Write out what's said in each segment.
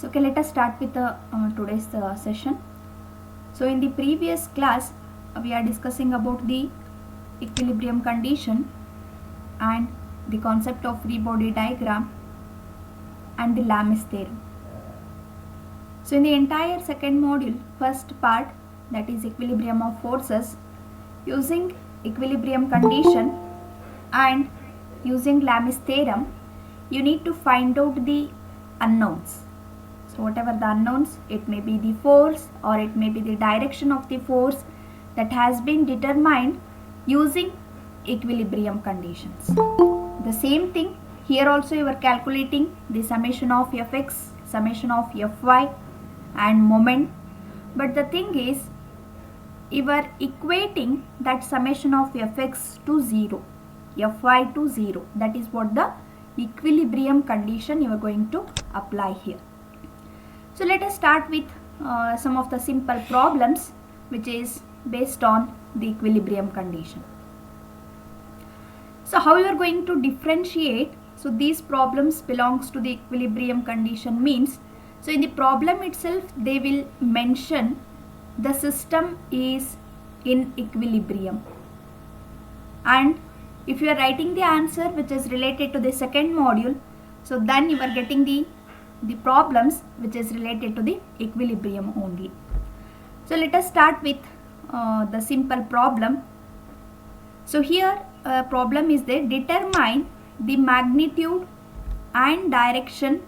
So okay, let us start with today's session. So in the previous class we are discussing about the equilibrium condition and the concept of free body diagram and the Lamis theorem. So in the entire second module, first part, that is equilibrium of forces, using equilibrium condition and using Lamis theorem, you need to find out the unknowns. So whatever the unknowns, it may be the force or it may be the direction of the force that has been determined using equilibrium conditions. The same thing here also, you are calculating the summation of Fx, summation of Fy and moment. But the thing is, you are equating that summation of Fx to 0, Fy to 0. That is what the equilibrium condition you are going to apply here. So let us start with some of the simple problems which is based on the equilibrium condition. So how you are going to differentiate? So these problems belongs to the equilibrium condition means, so in the problem itself they will mention the system is in equilibrium, and if you are writing the answer which is related to the second module, so then you are getting the problems which is related to the equilibrium only. So let us start with the simple problem. So here problem is there, determine the magnitude and direction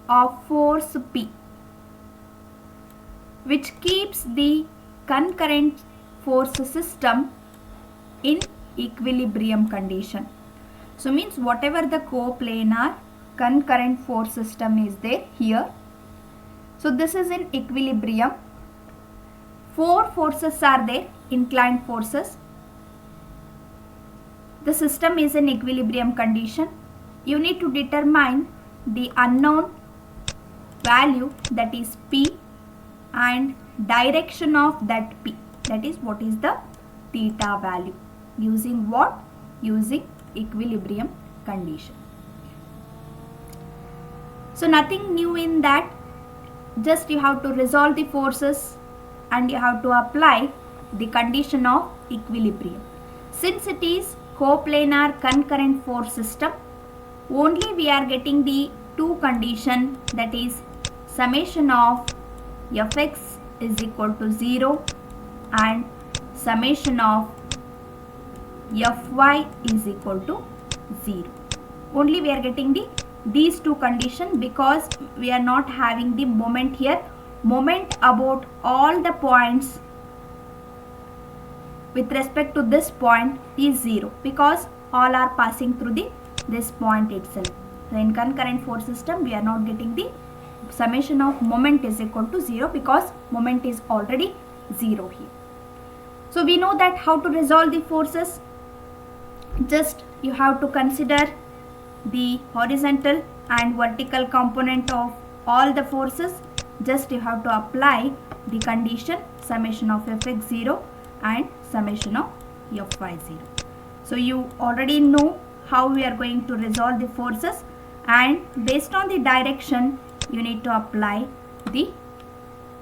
of force P which keeps the concurrent force system in equilibrium condition. So means whatever the coplanar concurrent force system is there here. So this is in equilibrium. Four forces are there, inclined forces. The system is in equilibrium condition. You need to determine the unknown value, that is P, and direction of that P, that is what is the theta value, using what? Using equilibrium condition. So nothing new in that, just you have to resolve the forces and you have to apply the condition of equilibrium. Since it is coplanar concurrent force system, only we are getting the two condition, that is summation of Fx is equal to 0 and summation of Fy is equal to 0. Only we are getting these two conditions because we are not having the moment here. Moment about all the points with respect to this point is 0 because all are passing through this point itself. So in concurrent force system we are not getting the summation of moment is equal to 0 because moment is already 0 here. So we know that how to resolve the forces. Just you have to consider the horizontal and vertical component of all the forces. Just you have to apply the condition summation of Fx 0 and summation of Fy 0. So you already know how we are going to resolve the forces, and based on the direction you need to apply the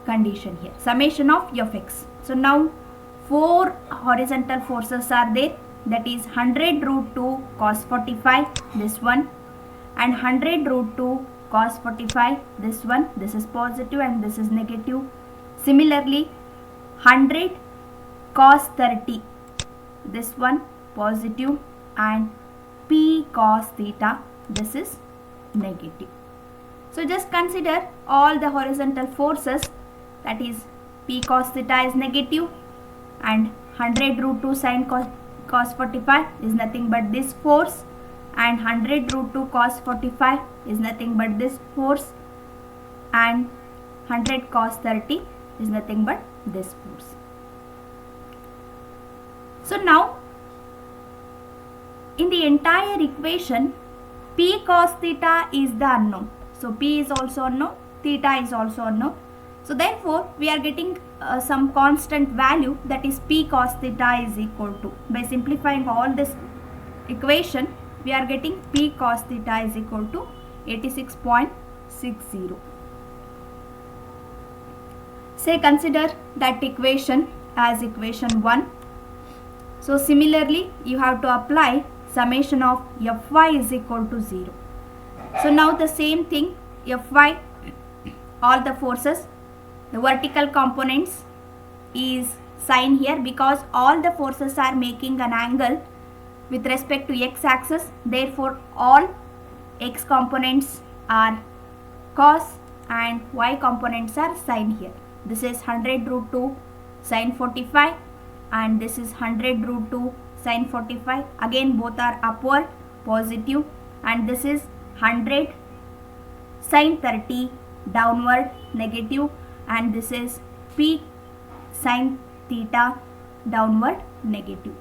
condition here, summation of Fx. So now four horizontal forces are there, that is 100 root 2 cos 45, this one, and 100 root 2 cos 45, this one. This is positive and this is negative. Similarly 100 cos 30, this one positive, and P cos theta, this is negative. So just consider all the horizontal forces, that is P cos theta is negative and 100 root 2 sin cos 45 is nothing but this force, and 100 root 2 cos 45 is nothing but this force, and 100 cos 30 is nothing but this force. So now in the entire equation P cos theta is the unknown. So P is also unknown, theta is also unknown. So therefore we are getting some constant value, that is P cos theta is equal to, by simplifying all this equation we are getting P cos theta is equal to 86.60. Say consider that equation as equation 1. So similarly you have to apply summation of Fy is equal to 0. So now the same thing, Fy, all the forces, the vertical components is sign here because all the forces are making an angle with respect to x axis, therefore all x components are cos and y components are sin here. This is 100 root 2 sin 45 and this is 100 root 2 sin 45. Again both are upward positive and this is 100 sin 30 downward negative and this is p sin theta downward negative.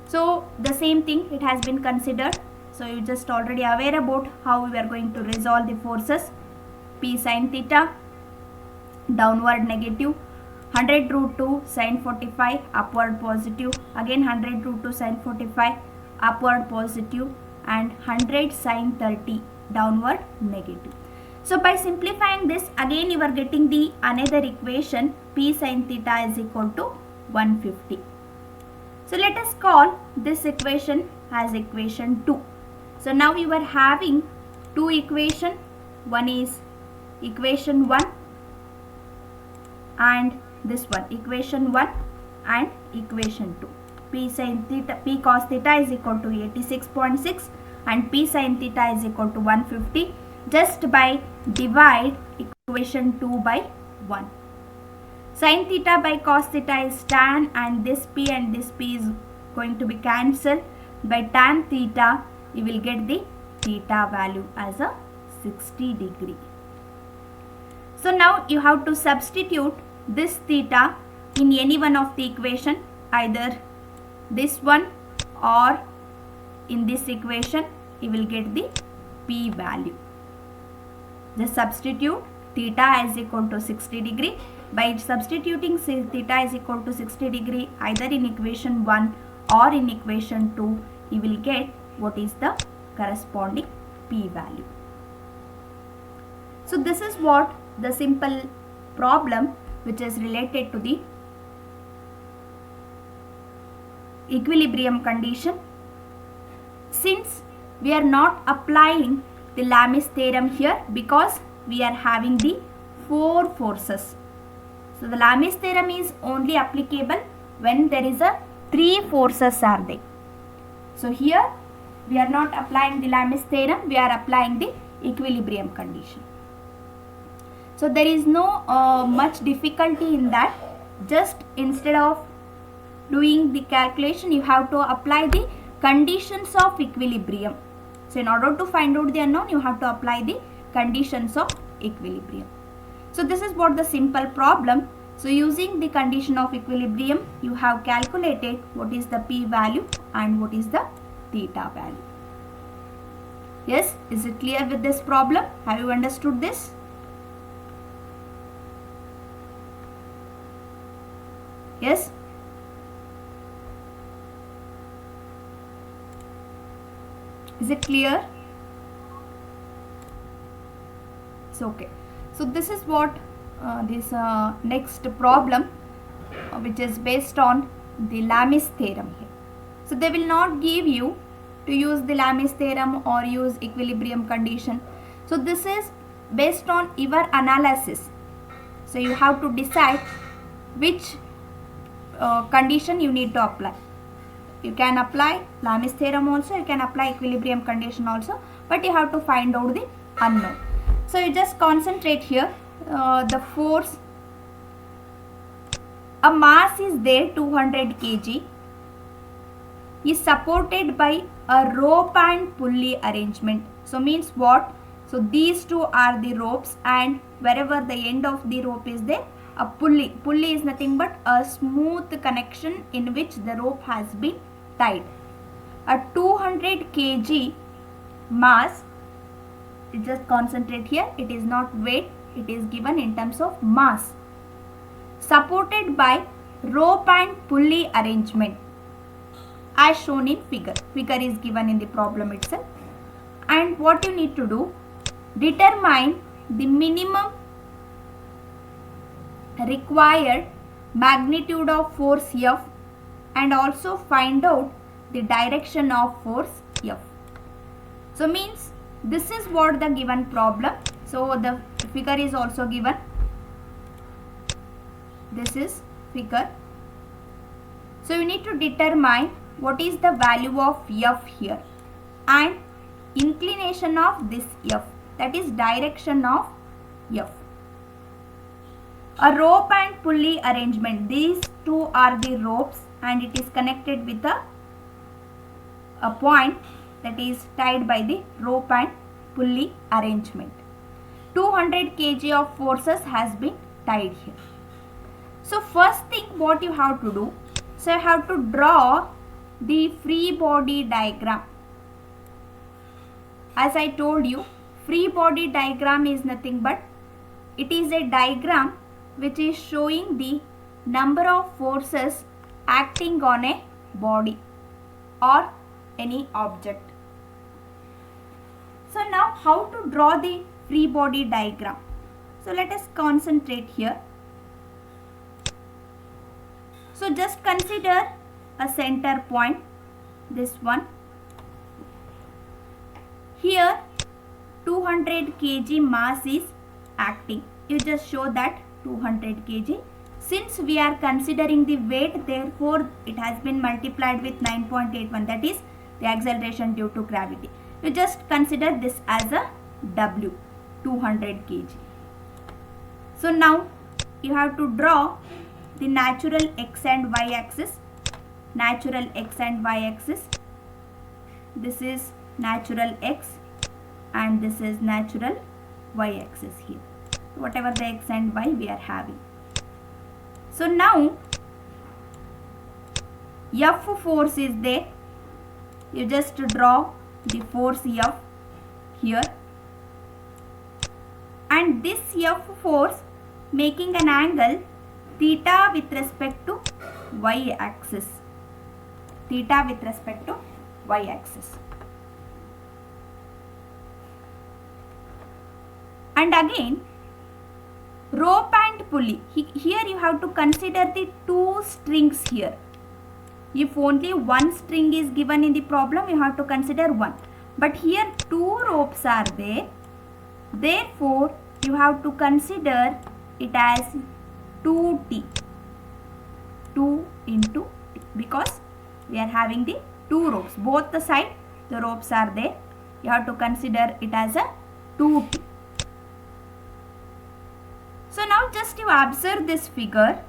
So the same thing it has been considered. So you just already aware about how we are going to resolve the forces. P sin theta downward negative, 100 root 2 sin 45 upward positive, again 100 root 2 sin 45 upward positive and 100 sin 30 downward negative. So by simplifying this, again you are getting the another equation, P sin theta is equal to 150. So let us call this equation as equation 2. So now you are having two equation, one is equation 1 and this one, equation 1 and equation 2. P sin theta, P cos theta is equal to 86.6 and P sin theta is equal to 150. Just by divide equation 2 by 1. Sin theta by cos theta is tan and this P is going to be cancelled. By tan theta you will get the theta value as a 60 degree. So now you have to substitute this theta in any one of the equation, either this one or in this equation you will get the P value. Just substitute theta is equal to 60 degree. By substituting theta is equal to 60 degree either in equation 1 or in equation 2, you will get what is the corresponding P value. So this is what the simple problem which is related to the equilibrium condition. Since we are not applying the Lami's theorem here because we are having the four forces. So the Lami's theorem is only applicable when there is a three forces are there. So here we are not applying the Lami's theorem, we are applying the equilibrium condition. So there is no much difficulty in that. Just instead of doing the calculation, you have to apply the conditions of equilibrium. So in order to find out the unknown, you have to apply the conditions of equilibrium. So this is what the simple problem. So using the condition of equilibrium, you have calculated what is the P value and what is the theta value. Yes, is it clear with this problem? Have you understood this? Yes? Is it clear? It's okay. So this is what this next problem which is based on the Lami's theorem here. So they will not give you to use the Lami's theorem or use equilibrium condition. So this is based on your analysis. So you have to decide which condition you need to apply. You can apply Lami's theorem also, you can apply equilibrium condition also, but you have to find out the unknown. So you just concentrate here, the force, a mass is there 200 kg, is supported by a rope and pulley arrangement. So means what? So these two are the ropes and wherever the end of the rope is there, a pulley. Pulley is nothing but a smooth connection in which the rope has been tied. A 200 kg mass, just concentrate here, it is not weight, it is given in terms of mass, supported by rope and pulley arrangement as shown in figure. Figure is given in the problem itself. And what you need to do, determine the minimum required magnitude of force F and also find out the direction of force F. So means this is what the given problem. So the figure is also given. This is figure. So you need to determine what is the value of F here and inclination of this F, that is direction of F. A rope and pulley arrangement. These two are the ropes and it is connected with a point that is tied by the rope and pulley arrangement. 200 kg of forces has been tied here. So first thing what you have to do, so you have to draw the free body diagram. As I told you, free body diagram is nothing but it is a diagram which is showing the number of forces acting on a body or any object. So now how to draw the free body diagram? So let us concentrate here. So just consider a center point, this one. Here 200 kg mass is acting. You just show that 200 kg. Since we are considering the weight, therefore it has been multiplied with 9.81, that is the acceleration due to gravity. You just consider this as a W, 200 kg. So now you have to draw the natural x and y axis. Natural x and y axis. This is natural x and this is natural y axis here. Whatever the x and y we are having. So now F force is there. You just draw the force F here. And this F force making an angle theta with respect to y axis. Theta with respect to y axis. And again, rope and pulley. Here you have to consider the two strings here. If only one string is given in the problem, you have to consider one. But here two ropes are there. Therefore, you have to consider it as 2T. 2 into T. Because we are having the two ropes. Both the side the ropes are there. You have to consider it as a 2T. So now just you observe this figure.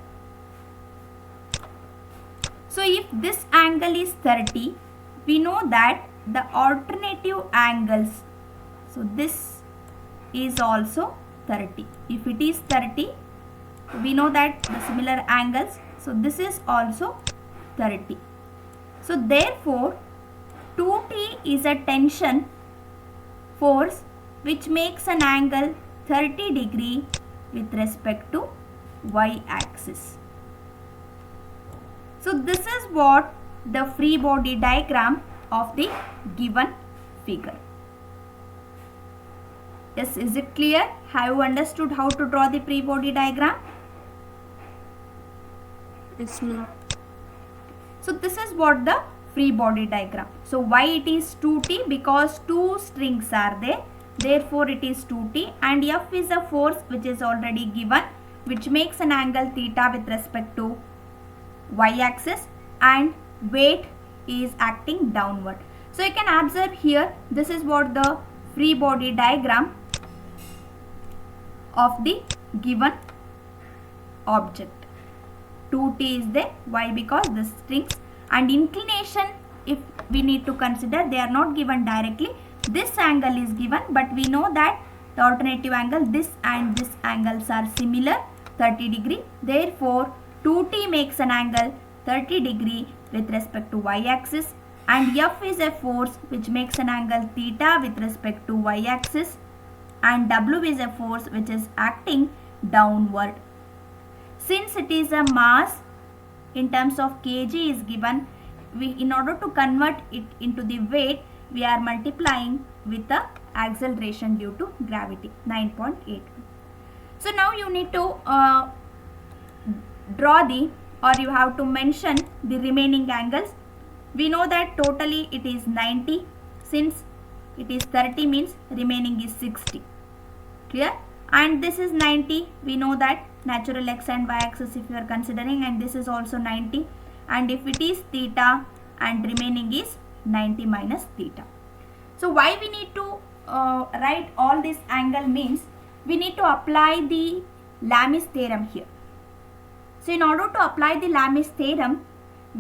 So if this angle is 30, we know that the alternative angles, so this is also 30. If it is 30, we know that the similar angles, so this is also 30. So therefore 2T is a tension force which makes an angle 30 degree with respect to y axis. So this is what the free body diagram of the given figure. Yes, is it clear? Have you understood how to draw the free body diagram? Yes, ma'am. So this is what the free body diagram. So why it is 2T? Because two strings are there. Therefore it is 2T, and F is a force which is already given, which makes an angle theta with respect to y axis, and weight is acting downward. So you can observe here, this is what the free body diagram of the given object. 2T is there. Why? Because the strings, and inclination, if we need to consider, they are not given directly. This angle is given, but we know that the alternative angle, this and this angles are similar, 30 degree. Therefore 2T makes an angle 30 degree with respect to y axis, and F is a force which makes an angle theta with respect to y axis, and W is a force which is acting downward. Since it is a mass in terms of kg is given, in order to convert it into the weight, we are multiplying with the acceleration due to gravity, 9.81. So now you need to draw the, or you have to mention the remaining angles. We know that totally it is 90. Since it is 30 means remaining is 60. Clear? And this is 90. We know that natural x and y axis if you are considering, and this is also 90. And if it is theta and remaining is 90 minus theta. So why we need to write all this angle means we need to apply the Lami's theorem here. So in order to apply the Lami's theorem,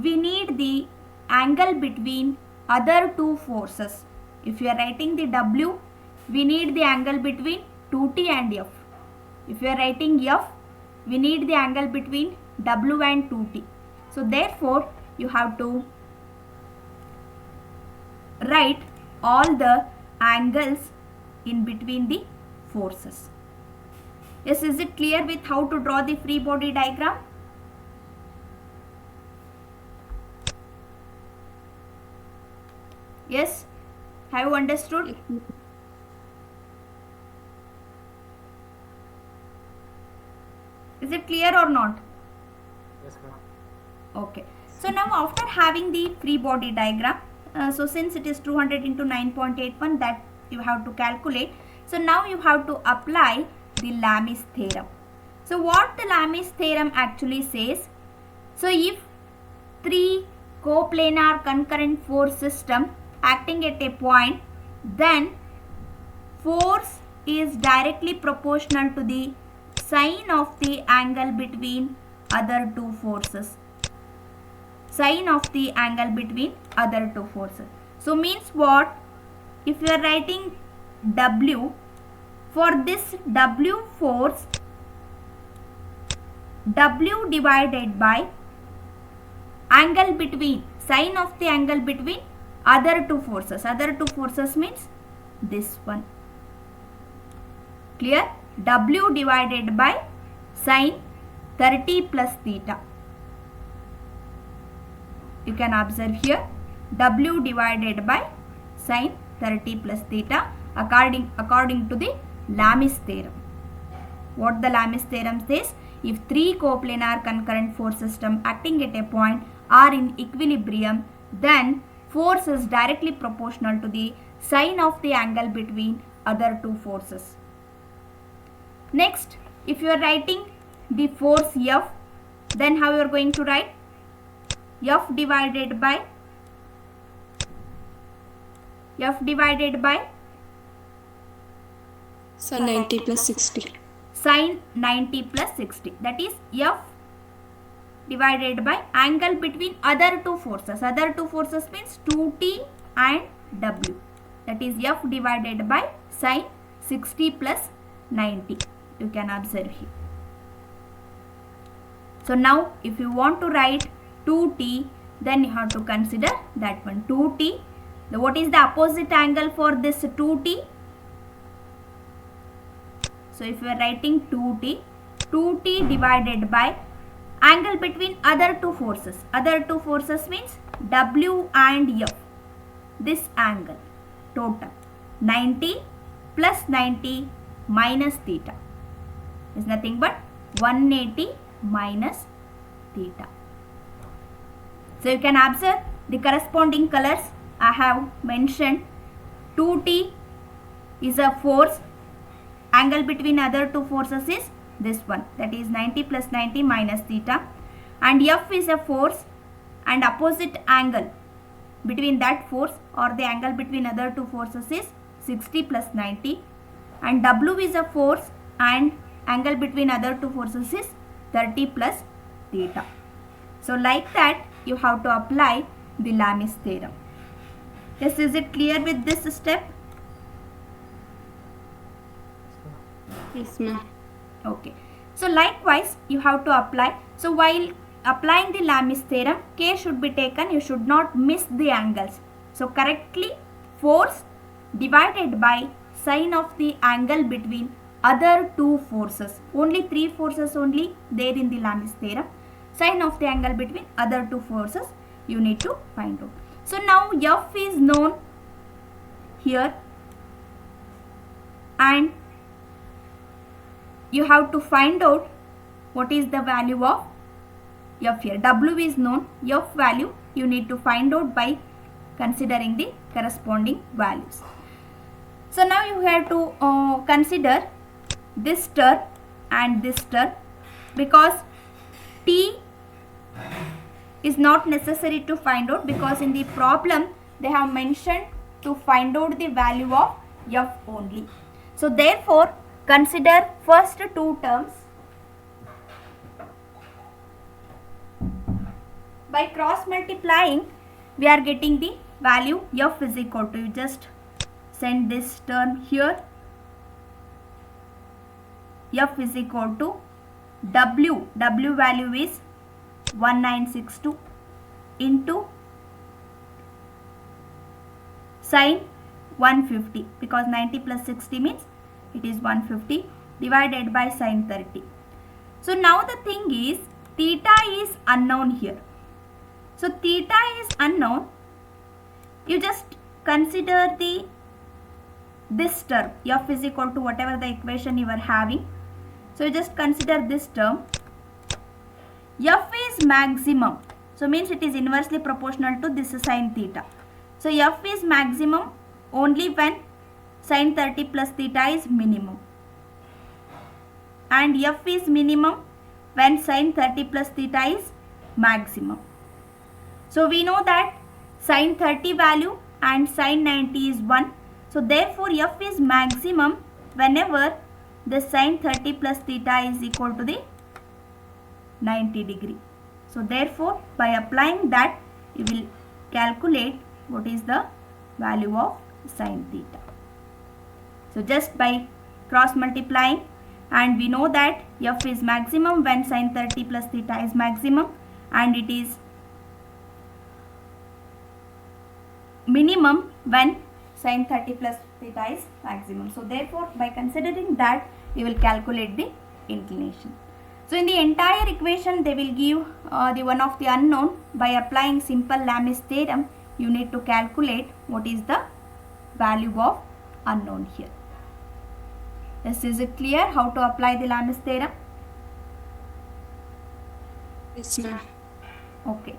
we need the angle between other two forces. If you are writing the W, we need the angle between 2t and F. If you are writing F, we need the angle between W and 2t. So therefore, you have to write all the angles in between the forces. Yes, is it clear with how to draw the free body diagram? Yes, have you understood? Is it clear or not? Yes, ma'am. Okay. So now after having the free body diagram, so since it is 200 into 9.81 that you have to calculate. So now you have to apply the Lami's theorem. So what the Lami's theorem actually says, so if three coplanar concurrent force system acting at a point, then force is directly proportional to the sine of the angle between other two forces. Sine of the angle between other two forces. So means what? If you are writing W, for this W force, W divided by angle between, sine of the angle between other two forces. Other two forces means this one. Clear? W divided by sine 30 plus theta. You can observe here W divided by sine 30 plus theta according to the Lami's theorem. What the Lami's theorem says, if three coplanar concurrent force system acting at a point are in equilibrium, then force is directly proportional to the sine of the angle between other two forces. Next, if you are writing the force F, then how you are going to write? F divided by So 90 plus 60. Sine 90 plus 60. That is F divided by angle between other two forces. Other two forces means 2t and W. That is F divided by sine 60 plus 90. You can observe here. So now if you want to write 2t, then you have to consider that one 2t. What is the opposite angle for this 2t? So if you are writing 2t divided by angle between other two forces. Other two forces means W and F. This angle total 90 plus 90 minus theta is nothing but 180 minus theta. So you can observe the corresponding colors I have mentioned. 2t is a force, angle between other two forces is this one, that is 90 plus 90 minus theta, and F is a force and opposite angle between that force or the angle between other two forces is 60 plus 90, and W is a force and angle between other two forces is 30 plus theta. So like that you have to apply the Lami's theorem. Yes, is it clear with this step? Yes, ma'am. Okay. So likewise you have to apply. So while applying the Lami's theorem, care should be taken. You should not miss the angles. So correctly, force divided by sine of the angle between other two forces. Only three forces only there in the Lami's theorem. Sine of the angle between other two forces you need to find out. So now F is known here, and you have to find out what is the value of f here. W is known, f value you need to find out by considering the corresponding values. So now you have to consider this term and this term, because t is not necessary to find out, because in the problem they have mentioned to find out the value of f only. So therefore consider first two terms. By cross multiplying we are getting the value f is equal to, you just send this term here, f is equal to w value is 1962 into sine 150, because 90 plus 60 means it is 150, divided by sine 30. So now the thing is, theta is unknown here. So theta is unknown, you just consider this term, f is equal to whatever the equation you are having. So you just consider this term, f is maximum, so means it is inversely proportional to this sine theta. So f is maximum only when sine 30 plus theta is minimum, and f is minimum when sine 30 plus theta is maximum. So we know that sine 30 value and sine 90 is 1. So therefore f is maximum whenever the sine 30 plus theta is equal to the 90 degree. So therefore by applying that you will calculate what is the value of sine theta. So just by cross multiplying, and we know that f is maximum when sine 30 plus theta is maximum, and it is minimum when sine 30 plus theta is maximum. So therefore by considering that you will calculate the inclination. So in the entire equation they will give the one of the unknown. By applying simple Lamis theorem you need to calculate what is the value of unknown here. Is it clear how to apply the Lamis theorem? Yes, ma'am. Okay.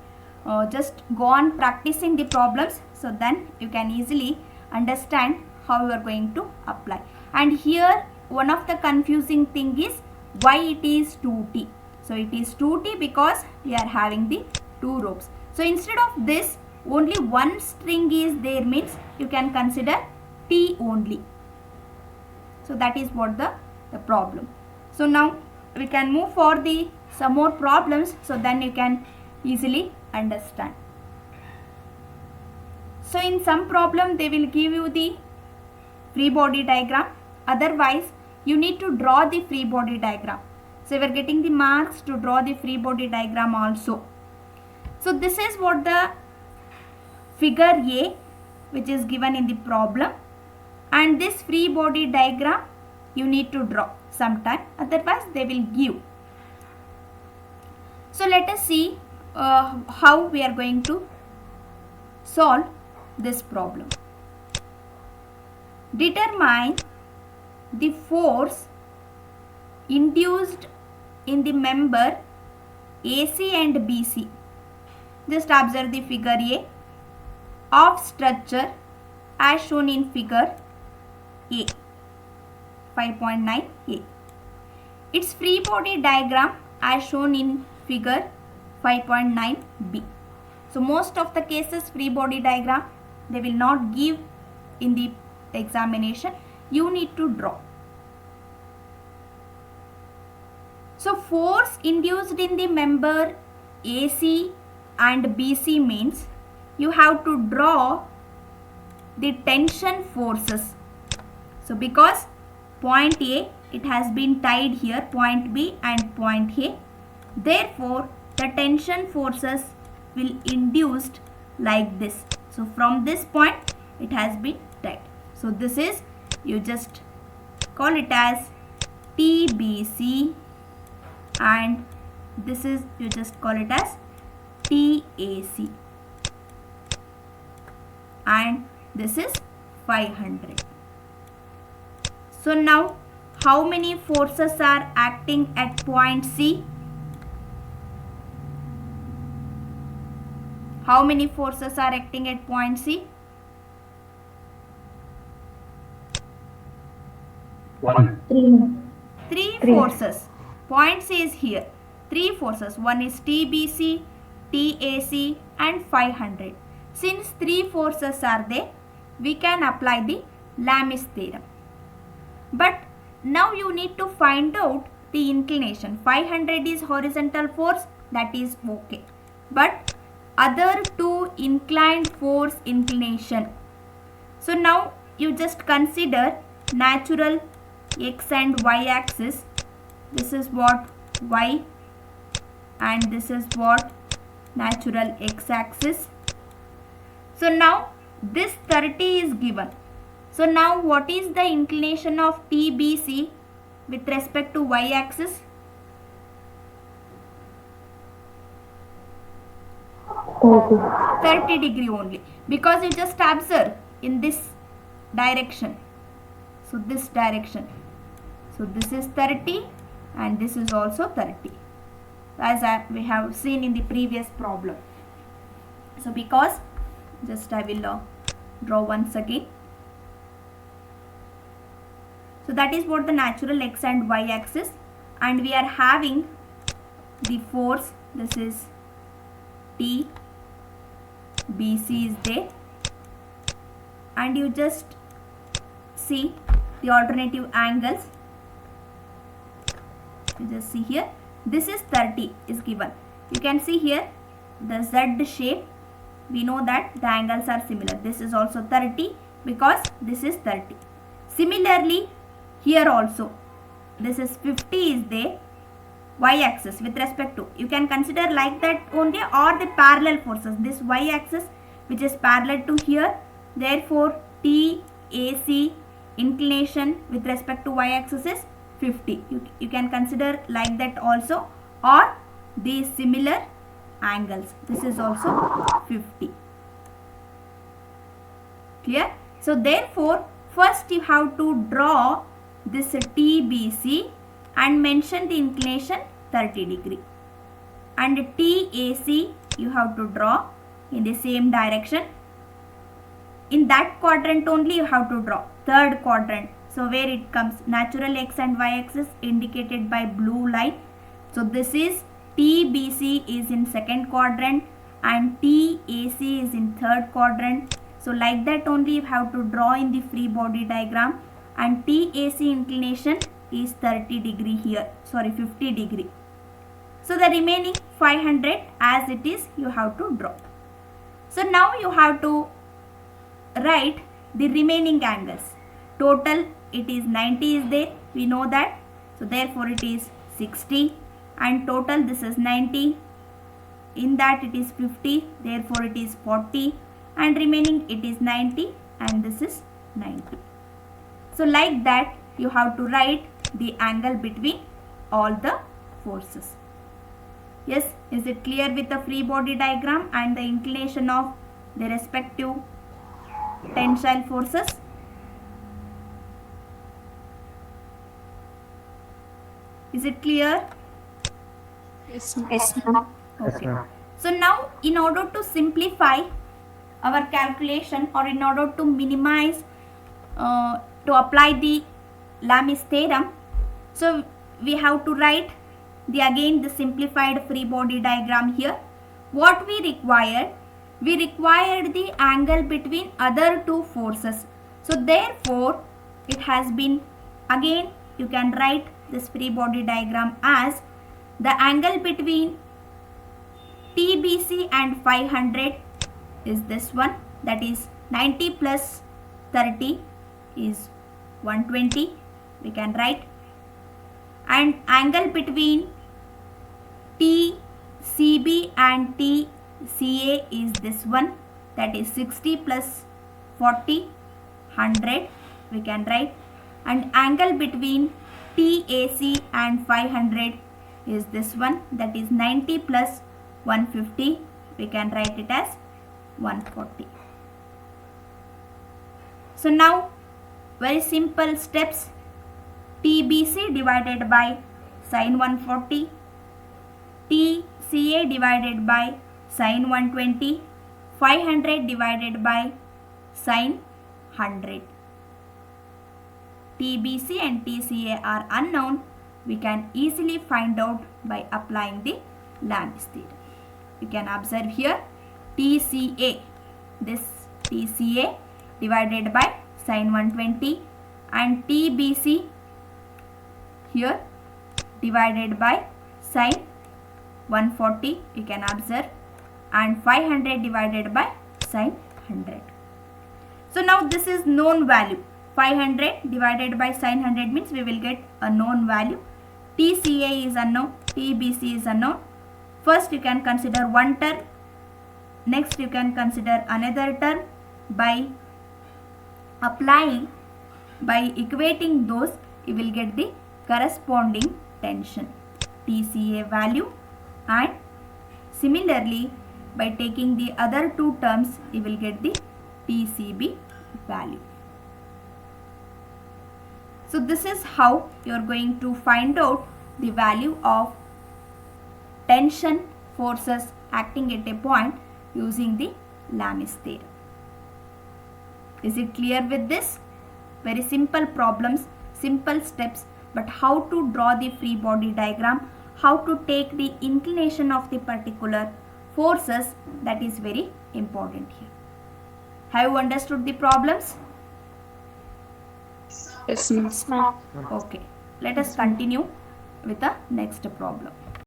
Just go on practicing the problems, so then you can easily understand how you are going to apply. And here one of the confusing thing is why it is 2t. So it is 2t because we are having the two ropes. So instead of this only one string is there, means you can consider t only. So that is what the problem. So now we can move for the some more problems, so then you can easily understand. So in some problem they will give you the free body diagram, otherwise you need to draw the free body diagram. So we are getting the marks to draw the free body diagram also. So this is what the figure A which is given in the problem, and this free body diagram you need to draw sometime, otherwise they will give. So let us see how we are going to solve this problem. Determine the force induced in the member AC and BC. Just observe the figure A of structure as shown in figure A 5.9a. Its free body diagram as shown in figure 5.9b. So most of the cases free body diagram they will not give in the examination, you need to draw. So force induced in the member AC and BC means you have to draw the tension forces. So because point A it has been tied here, point B and point A, therefore the tension forces will induced like this. So from this point it has been tied. So this is, you just call it as TBC, and this is, you just call it as TAC, and this is 500. So now how many forces are acting at point C? How many forces are acting at point C? 1. 3 forces. Point C is here. 3 forces. One is TBC, TAC and 500. Since 3 forces are there, we can apply the Lamis theorem. But now you need to find out the inclination. 500 is horizontal force, that is okay. But other two inclined force inclination. So now you just consider natural x and y axis. This is what y and this is what natural x axis. So now this 30 is given. So now what is the inclination of TBC with respect to y axis? 30 degree only, because you just observe in this direction. So this direction. So this is 30 and this is also 30, as we have seen in the previous problem. So because just I will draw once again. So that is what the natural x and y axis, and we are having the force. This is T, BC is there, and you just see the alternative angles. You just see here, this is 30 is given. You can see here the Z shape. We know that the angles are similar. This is also 30 because this is 30. Similarly, here also this is 50 is there, y axis with respect to, you can consider like that only, or the parallel forces. This y axis which is parallel to here, therefore TAC inclination with respect to y axis is 50. You can consider like that also, or the similar angles. This is also 50. Clear? So therefore first you have to draw this TBC and mention the inclination 30 degree, and TAC you have to draw in the same direction. In that quadrant only you have to draw, third quadrant. So where it comes, natural x and y axis indicated by blue line. So this is TBC is in second quadrant and TAC is in third quadrant. So like that only you have to draw in the free body diagram, and TAC inclination is 30 degree here, sorry 50 degree. So the remaining 500 as it is you have to draw. So now you have to write the remaining angles. Total it is 90 is there, we know that. So therefore it is 60, and total this is 90. In that it is 50, therefore it is 40, and remaining it is 90 and this is 90. So like that you have to write the angle between all the forces. Yes, is it clear with the free body diagram and the inclination of the respective tensile forces? Is it clear? Yes, ma'am. Okay. So now in order to simplify our calculation, or in order to minimize to apply the Lamis theorem, so we have to write again the simplified free body diagram here. What we required the angle between other two forces. So therefore it has been, again you can write this free body diagram as the angle between TBC and 500 is this one, that is 90 plus 30 is 120, we can write, and angle between TCB and TCA is this one, that is 60 plus 40, 100, we can write, and angle between TAC and 500 is this one, that is 90 plus 150, we can write it as 140. So now very simple steps. TBC divided by sin 140, TCA divided by sin 120, 500 divided by sin 100. TBC and TCA are unknown. We can easily find out by applying the Lami's theorem. You can observe here TCA, this TCA divided by sin 120, and TBC here divided by sin 140, you can observe, and 500 divided by sin 100. So now this is known value. 500 divided by sin 100 means we will get a known value. TCA is unknown, TBC is unknown. First you can consider one term, next you can consider another term. By equating those, you will get the corresponding tension TCA value, and similarly by taking the other two terms, you will get the TCB value. So this is how you are going to find out the value of tension forces acting at a point using the Lami's theorem. Is it clear with this? Very simple problems, simple steps, but how to draw the free body diagram, how to take the inclination of the particular forces, that is very important here. Have you understood the problems? Yes, ma'am. Okay, let us continue with the next problem.